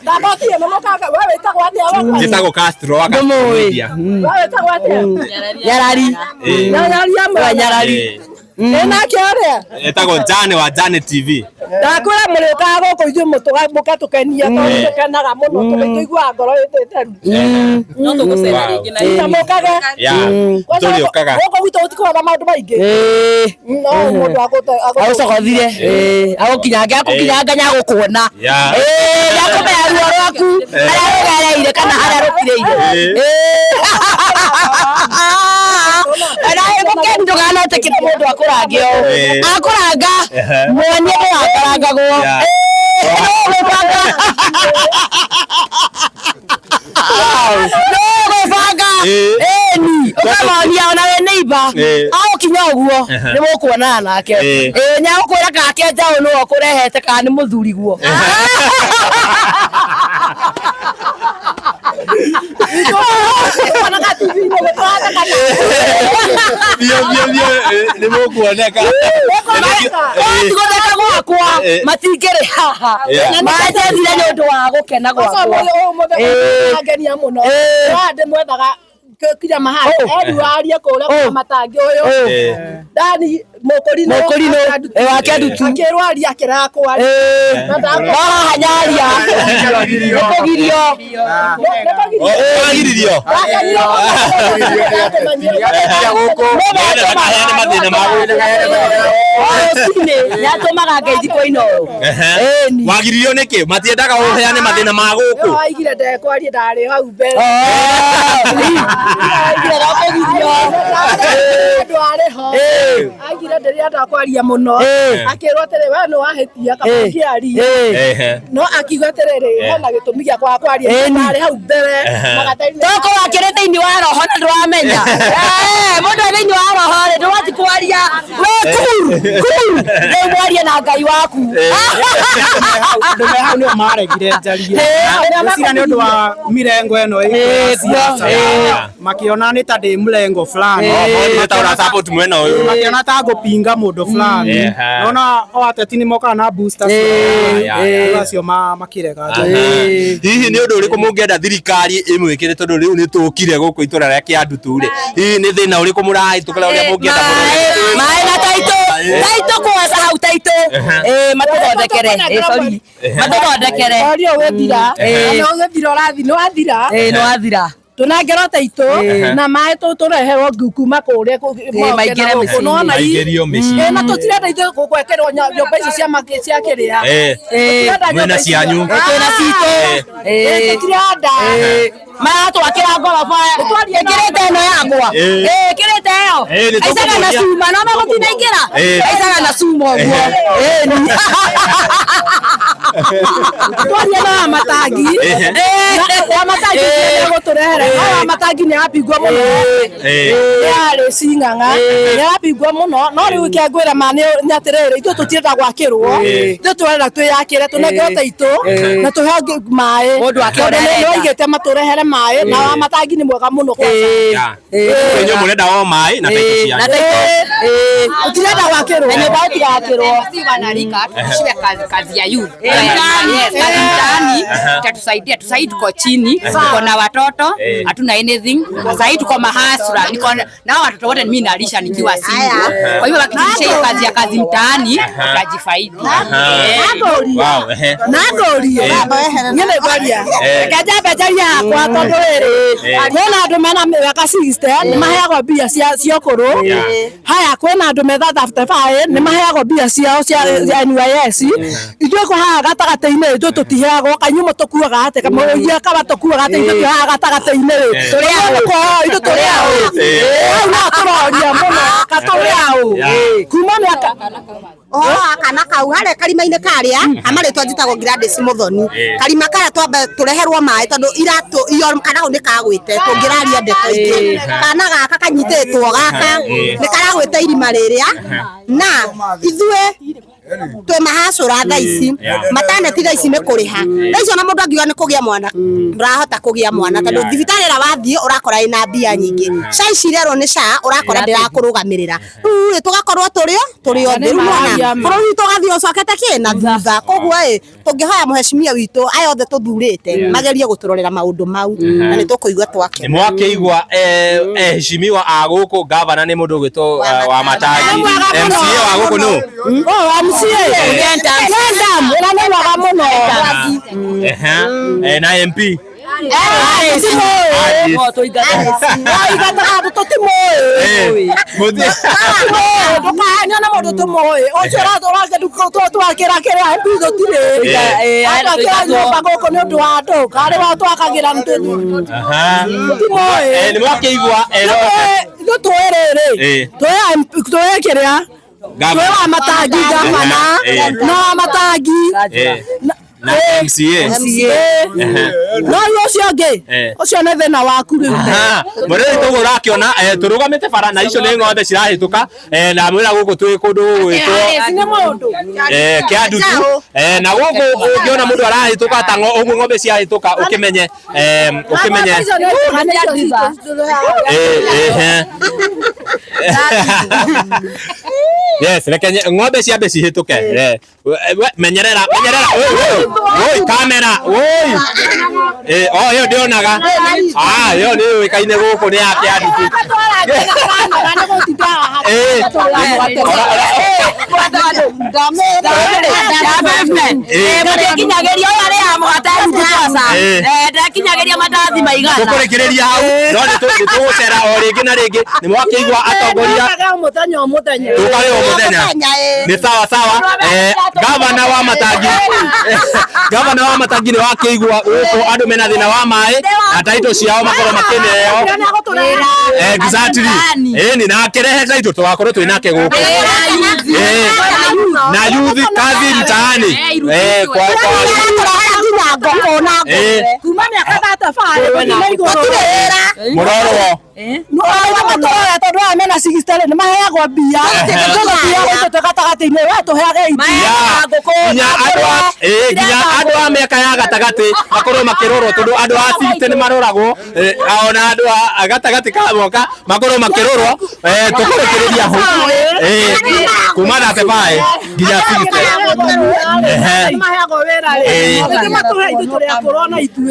Ndagacokia mama kaka wewe itagwa atia wakwa Gitagwo Castro wakamuria wewe itagwa atia Nyarari nyarari ena kiaria etagwo Jane wa Jane TV ndakwira muri ukaga guku ithu mutugamuka tukenia tondu tukanaga muno tukigua ngoro iteteru no tugucera ringi na ina mukaga tuli ukaga guku gwitu utikoga maundu maingi no mundu agucogothire agukinyanga nyagukuona ndakumenya ruo rwaku aria rugereire kana aria rutireire nduganote kira mundu akurangio akuranga mwonie ni akarangagwo ni ukamonia ona we neighbor au kinya uguo ni mukuonana nake nya ukwira kake njao no kurehete kana ni muthuri guo ni mukuoneka tugoneka gwakwa matingere haha na mathire ni undu wa gukena gwakwa ngenia muno wande mwethaga kira mahali aria kura matangi uyu ndani mukurino wake ndutu akirwaria akirakwa hanyaria nikugirio yatumaga ngeithiko ino wagirio niki matiendaga uheane mathina ma guku aigire ndekwaria ndari hau mbere aigire ndirienda kwaria muno akirwo atiriri we no wahitia kabangiaria no akiuga atiriri hena gitumi gia kwa kwaria ndari hau mbere toko wakire thiini wa roho na ndwamenya mundu thiini wa roho ri ndwati kwaria we kuru mwaria na Ngai waku ndume hau ni maregire njarie cira ni undu wa mirengo eno makiona ni ta ndi mlengo fulani support mwena uyu makiona ta ngupinga mundu fulani nona o ateti ni moka na boosters acio makirega hihi ni undu uriku mungienda thirikari imwikire tondu riu ni tukire guku itura ria Kiandu tu ri hihi ni thina uriku murahitukira uria mungienda mai na taito kwa hau taito matuthondekere sorry matuthondekere orio wethira no gethira urathi no athira no athira tunangero taito na mai tureherwo kuma kuria maingire mĩciĩ na tutirenda ithu gukwekerwo nyumba ici cia kiria mwena cianyu twina cito tutirenda maya twakira ngoroba ikirite ino yakwa ikirite iyo aicaga na cuma no magutinaingira aicaga na cuma uguo twaria na matangi na matangi guturehera matangi ni apigwo muno yari cing'ang'a ni apigwo muno no riu kiangwira mani nyatiriri ithu tutirenda gwakirwo ithu turenda twiyakire tunengere taito na tuhe mai mundu akionere igite maturehere mai na matangi ni mwega muno kwa enyo murenda o mai na taito cianyu tutirenda gwakirwo enyo bauti gwakirwo wanarika tushie kazi ya youth kazi mtaani tatusaidia tuko chini tuko na watoto hatuna anything sasa tuko mahasura niko na watoto wote mimi nalisha nikiwa single kwa hiyo wakijisha kazi ya kazi mtaani tutajifaidi nagori nyene Kwaria kaja bejaria kwa tondu riri kwena andu mena miaka 60 ni maheagwo mbia cia ukuru haya kwena andu metha 35 ni maheagwo mbia ciao cia NYS ithuĩ haha gatagata-inĩ ithuĩ tutiheagwo kanyumo tukuaga ate kamuia kaba tukuaga ate ithuĩ haha gatagata-inĩ ithuĩ tũrĩ ao hau no tũroria mũno katũrĩ ao kuma mĩaka kana kau hare karima-inĩ karia amaritwa njitagwo Gladys Muthoni karima karia twambe tureherwo mai tondu iratu iyo kana ni kagwite tungiraria ndeto ingĩ kana gaka kanyitĩtwo gaka ni karagwite irima rĩrĩa na ithuĩ twe mahacura thaa ici mataneti thaa ici nĩ kũrĩha thaa icio na mũndũ angiuga nĩ kũgĩa mwana ndũrahota kũgĩa mwana tondũ thibitarĩ ĩrĩa wathiĩ ũrakora ĩna mbia nyingĩ SHA cirerwo nĩ SHA ũrakora ndĩrakũrũgamĩrĩra rĩu tũgakorwo tũrĩ otheru mwana bũrũri witũ ũgathiĩ ũcokete kĩ na thutha koguo tũngĩhoya mũhecimia witũ aya othe tũthurĩte magerie gũtũrorera maũndũ mau na nĩ tũkũigua twake mwakĩigua heshimiwa a gũkũ gavana nĩ mũndũ gwĩtwo wa Matangi MCA wa gũkũ nũ na MP Gavana Matangi gavana na Matangi na MCA no ucio ngi ucio ne thina waku riu murere to urakiona turugamite bara na icio ni ng'ombe cirahituka na mwira guku twi kundu gwitwo Kiandu na guku ungiona mundu arahituka ta ng'ombe ciahituka ukimenye yes reke ng'ombe ciambe cihituke menyerera oi kamera oi yo ndionaga yo ni wikaine guku ni yake Andu tukurekereria hau no ni tugucera o ringi na ringi ni mwakiigua atongoria muthenya tukare o muthenya ni sawa gavana wa Matangi ni wakiigua uko andu mena thina wa mai na taito ciao makoro makineo exactly ni na kerehe taito twakorwo twinake guku na youth kazi mtaani kwa kuma miaka tatafari muroro no amatora tondu amena 60 ni maheagwo mbia gatagatĩ-inĩ we tũheage nginya andũ a mĩaka ya gatagatĩ makorwo makĩrorwo tondũ andũ a 60 nĩ maroragwo ona andũ a gatagatĩ ka mwaka makorwo makĩrorwo tũkũrekereria hau kuma 35 nginya 60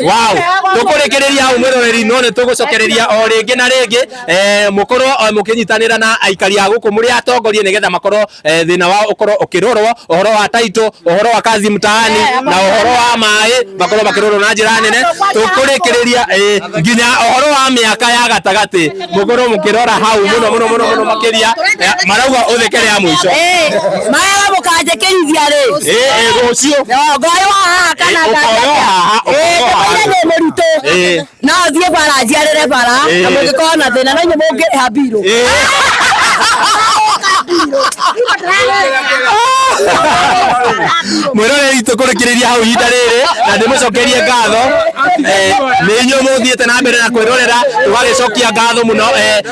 wow tũkũrekereria hau mwĩroreri no nĩ tũgũcokereria o rĩngĩ na rĩngĩ mukorwo mũkĩnyitanĩra na aikari a gũkũ mũrĩ atongoria nĩgetha makorwo thĩna wao ũkorwo ũkĩrorwo ũhoro wa taito ũhoro wa kazi mtaani na ũhoro wa maĩ makorwo makĩrorwo na njĩra nene tũkũrĩkĩrĩria nginya ũhoro wa mĩaka ya gatagatĩ mũkorwo mũkĩrora hau mũno makĩria marauga ũthekere ya mũico mayaga mũkanjĩkĩrithia rĩ rũciũ ngoyo haha kana nĩ mũritũ no thiĩ bara njiarĩre bara na mũngĩkorwo na thĩna no inyuĩ mũngĩrĩha mbirũ mwĩroreri tũkũrekereria hau ihinda rĩrĩ na ndĩmũcokerie ngatho nĩ inyuĩ mũthiĩte na mbere na kwĩrorera tũgagĩcokia ngatho mũno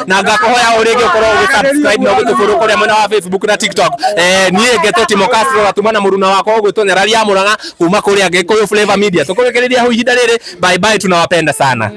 na ngakũhoya o rĩngĩ ũkorwo ũgĩ-subscribe na ũgĩtũbũrũ kũrĩa mwena wa Facebook na TikTok niĩ Ngeto Timo Castro gatuma na mũruna wakwa ũgwĩtwo Nyarari Mũrang'a kuma kũrĩa Gĩkũyũ Flavor Media tũkũrekereria hau ihinda rĩrĩ bye bye tunawapenda sana